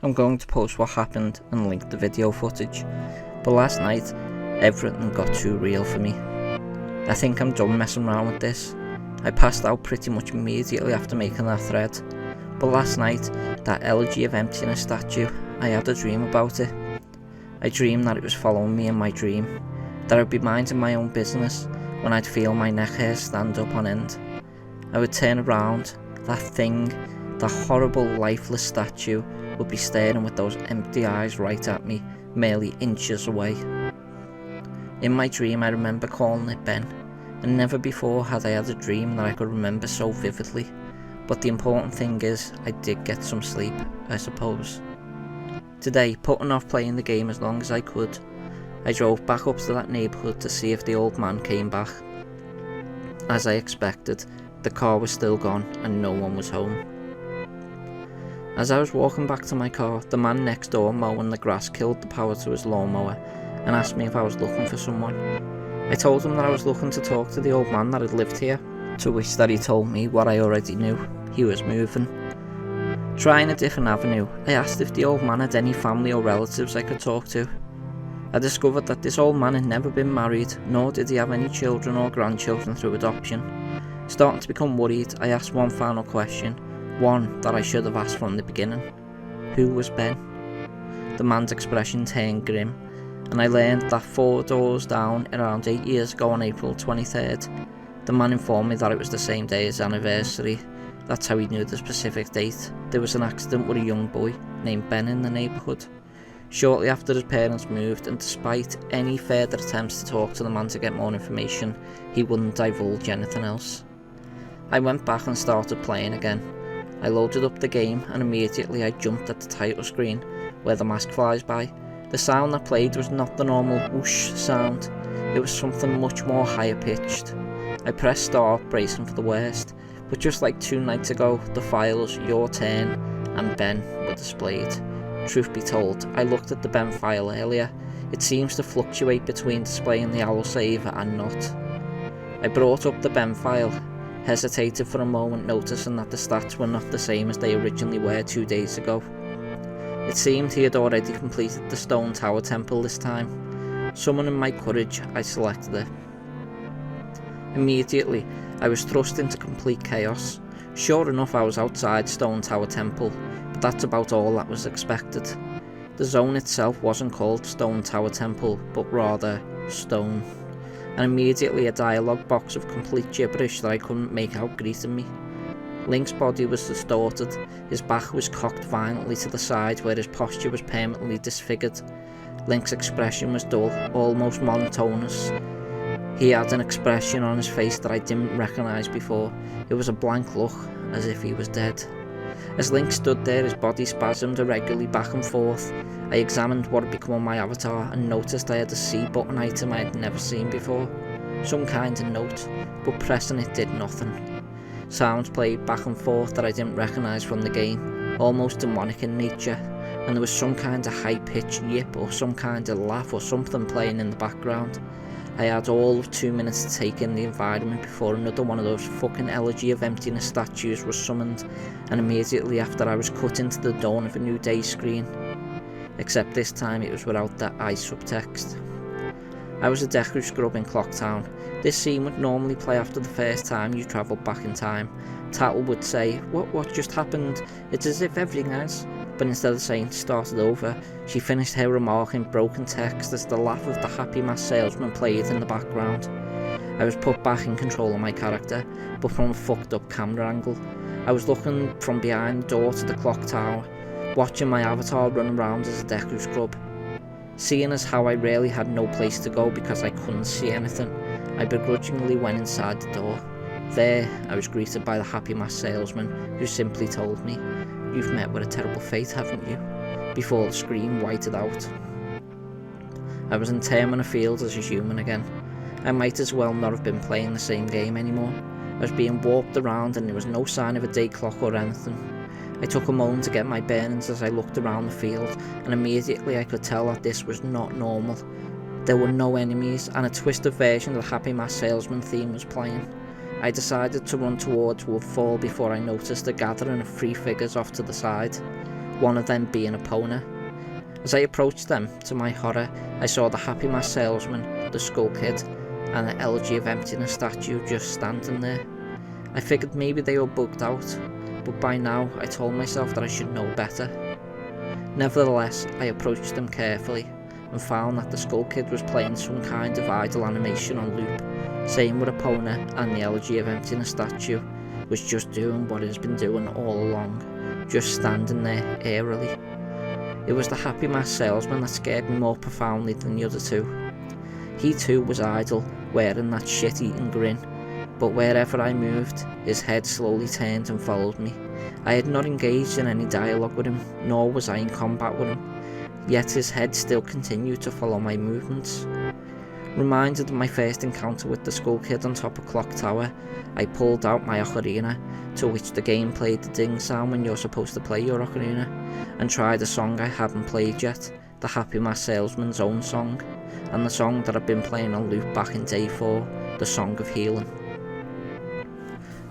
I'm going to post what happened and link the video footage, but last night everything got too real for me. I think I'm done messing around with this. I passed out pretty much immediately after making that thread, but last night, that elegy of emptiness statue, I had a dream about it. I dreamed that it was following me in my dream, that I'd be minding my own business when I'd feel my neck hair stand up on end. I would turn around, that thing, that horrible lifeless statue would be staring with those empty eyes right at me, merely inches away. In my dream I remember calling it Ben, and never before had I had a dream that I could remember so vividly, but the important thing is I did get some sleep, I suppose. Today, putting off playing the game as long as I could, I drove back up to that neighbourhood to see if the old man came back. As I expected, the car was still gone and no one was home. As I was walking back to my car, the man next door mowing the grass killed the power to his lawnmower and asked me if I was looking for someone. I told him that I was looking to talk to the old man that had lived here, to which that he told me what I already knew: he was moving. Trying a different avenue, I asked if the old man had any family or relatives I could talk to. I discovered that this old man had never been married, nor did he have any children or grandchildren through adoption. Starting to become worried, I asked one final question, one that I should have asked from the beginning. Who was Ben? The man's expression turned grim, and I learned that 4 doors down, around 8 years ago on April 23rd, the man informed me that it was the same day as anniversary. That's how he knew the specific date. There was an accident with a young boy named Ben in the neighbourhood. Shortly after his parents moved, and despite any further attempts to talk to the man to get more information, he wouldn't divulge anything else. I went back and started playing again. I loaded up the game and immediately I jumped at the title screen where the mask flies by. The sound that played was not the normal whoosh sound, it was something much more higher pitched. I pressed start, bracing for the worst, but just like 2 nights ago, the files Your Turn and Ben were displayed. Truth be told, I looked at the Ben file earlier. It seems to fluctuate between displaying the owl saver and not. I brought up the Ben file, hesitated for a moment, noticing that the stats were not the same as they originally were 2 days ago. It seemed he had already completed the Stone Tower Temple this time. Summoning my courage, I selected it. Immediately, I was thrust into complete chaos. Sure enough, I was outside Stone Tower Temple, but that's about all that was expected. The zone itself wasn't called Stone Tower Temple, but rather Stone. And immediately a dialogue box of complete gibberish that I couldn't make out greeted me. Link's body was distorted, his back was cocked violently to the side where his posture was permanently disfigured. Link's expression was dull, almost monotonous. He had an expression on his face that I didn't recognise before. It was a blank look, as if he was dead. As Link stood there, his body spasmed irregularly back and forth. I examined what had become of my avatar and noticed I had a C button item I had never seen before. Some kind of note, but pressing it did nothing. Sounds played back and forth that I didn't recognise from the game, almost demonic in nature, and there was some kind of high-pitched yip or some kind of laugh or something playing in the background. I had all of 2 minutes to take in the environment before another one of those fucking elegy of emptiness statues was summoned, and immediately after I was cut into the dawn of a new day screen. Except this time it was without that I subtext. I was a Deku scrub in Clocktown. This scene would normally play after the first time you travelled back in time. Tattle would say, what just happened? It's as if everything has. But instead of saying started over, she finished her remark in broken text as the laugh of the happy masked salesman played in the background. I was put back in control of my character, but from a fucked up camera angle. I was looking from behind the door to the clock tower, watching my avatar run around as a Deku scrub. Seeing as how I really had no place to go because I couldn't see anything, I begrudgingly went inside the door. There, I was greeted by the happy masked salesman, who simply told me, "You've met with a terrible fate, haven't you?" before the screen whited out. I was in Termina Fields as a human again. I might as well not have been playing the same game anymore. I was being warped around and there was no sign of a day clock or anything. I took a moment to get my bearings as I looked around the field, and immediately I could tell that this was not normal. There were no enemies, and a twisted version of the Happy Mask Salesman theme was playing. I decided to run towards Woodfall before I noticed a gathering of 3 figures off to the side. one of them being Epona. As I approached them, to my horror, I saw the Happy Mass salesman, the Skull Kid, and the Elegy of Emptiness statue just standing there. I figured maybe they were bugged out, but by now I told myself that I should know better. Nevertheless, I approached them carefully and found that the Skull Kid was playing some kind of idle animation on loop, same with Epona, and the Elegy of Emptiness statue was just doing what it has been doing all along, just standing there eerily. It was the Happy Mass salesman that scared me more profoundly than the other two. He too was idle, wearing that shit-eating grin, but wherever I moved, his head slowly turned and followed me. I had not engaged in any dialogue with him, nor was I in combat with him, yet his head still continued to follow my movements. Reminded of my first encounter with the Skull Kid on top of Clock Tower, I pulled out my ocarina, to which the game played the ding sound when you're supposed to play your ocarina, and tried a song I hadn't played yet, the Happy Mass salesman's own song, and the song that I'd been playing on loop back in day 4, the Song of Healing.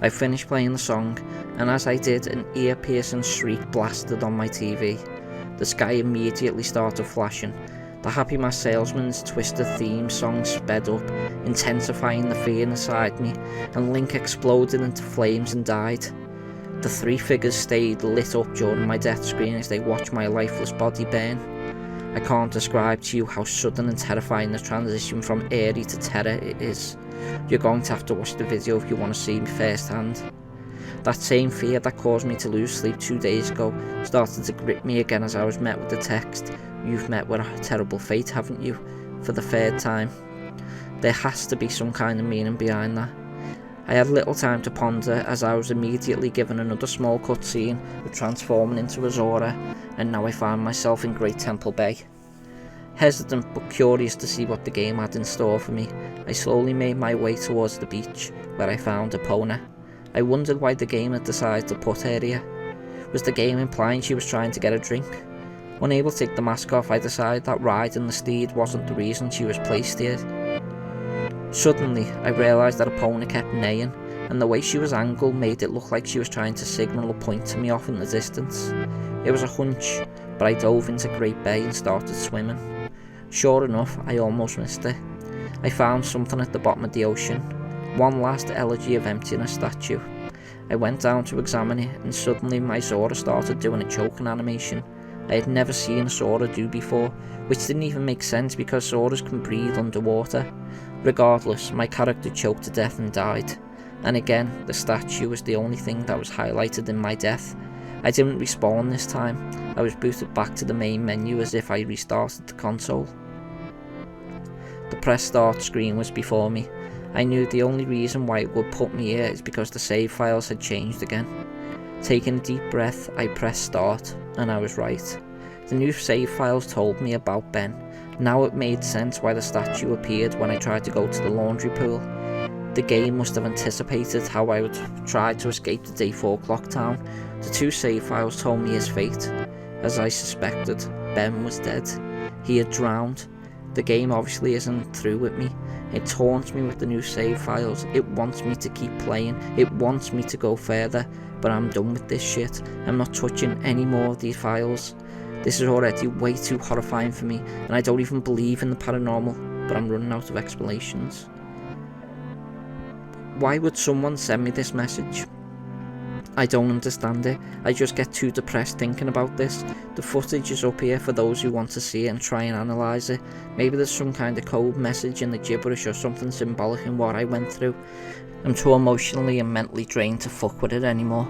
I finished playing the song, and as I did, an ear-piercing shriek blasted on my TV. The sky immediately started flashing. The Happy Mass salesman's twisted theme song sped up, intensifying the fear inside me, and Link exploded into flames and died. The 3 figures stayed lit up during my death screen as they watched my lifeless body burn. I can't describe to you how sudden and terrifying the transition from eerie to terror it is. You're going to have to watch the video if you want to see me firsthand. That same fear that caused me to lose sleep 2 days ago started to grip me again as I was met with the text, "You've met with a terrible fate, haven't you?" for the 3rd time. There has to be some kind of meaning behind that. I had little time to ponder as I was immediately given another small cutscene of transforming into Azora, and now I find myself in Great Temple Bay. Hesitant but curious to see what the game had in store for me, I slowly made my way towards the beach, where I found Epona. I wondered why the game had decided to put her here. Was the game implying she was trying to get a drink? Unable to take the mask off, I decided that riding the steed wasn't the reason she was placed here. Suddenly, I realised that Epona kept neighing, and the way she was angled made it look like she was trying to signal or point to me off in the distance. It was a hunch, but I dove into Great Bay and started swimming. Sure enough, I almost missed it. I found something at the bottom of the ocean, one last Elegy of Emptiness statue. I went down to examine it, and suddenly my Zora started doing a choking animation. I had never seen a Zora do before, which didn't even make sense because Zoras can breathe underwater. Regardless, my character choked to death and died. And again, the statue was the only thing that was highlighted in my death. I didn't respawn this time. I was booted back to the main menu as if I restarted the console. The press start screen was before me. I knew the only reason why it would put me here is because the save files had changed again. Taking a deep breath, I pressed start, and I was right. The new save files told me about Ben. Now it made sense why the statue appeared when I tried to go to the laundry pool. The game must have anticipated how I would try to escape the day 4 clock town. The 2 save files told me his fate. As I suspected, Ben was dead. He had drowned. The game obviously isn't through with me. It taunts me with the new save files. It wants me to keep playing. It wants me to go further. But I'm done with this shit. I'm not touching any more of these files. This is already way too horrifying for me, and I don't even believe in the paranormal, but I'm running out of explanations. Why would someone send me this message? I don't understand it. I just get too depressed thinking about this. The footage is up here for those who want to see it and try and analyse it. Maybe there's some kind of code message in the gibberish or something symbolic in what I went through. I'm too emotionally and mentally drained to fuck with it anymore.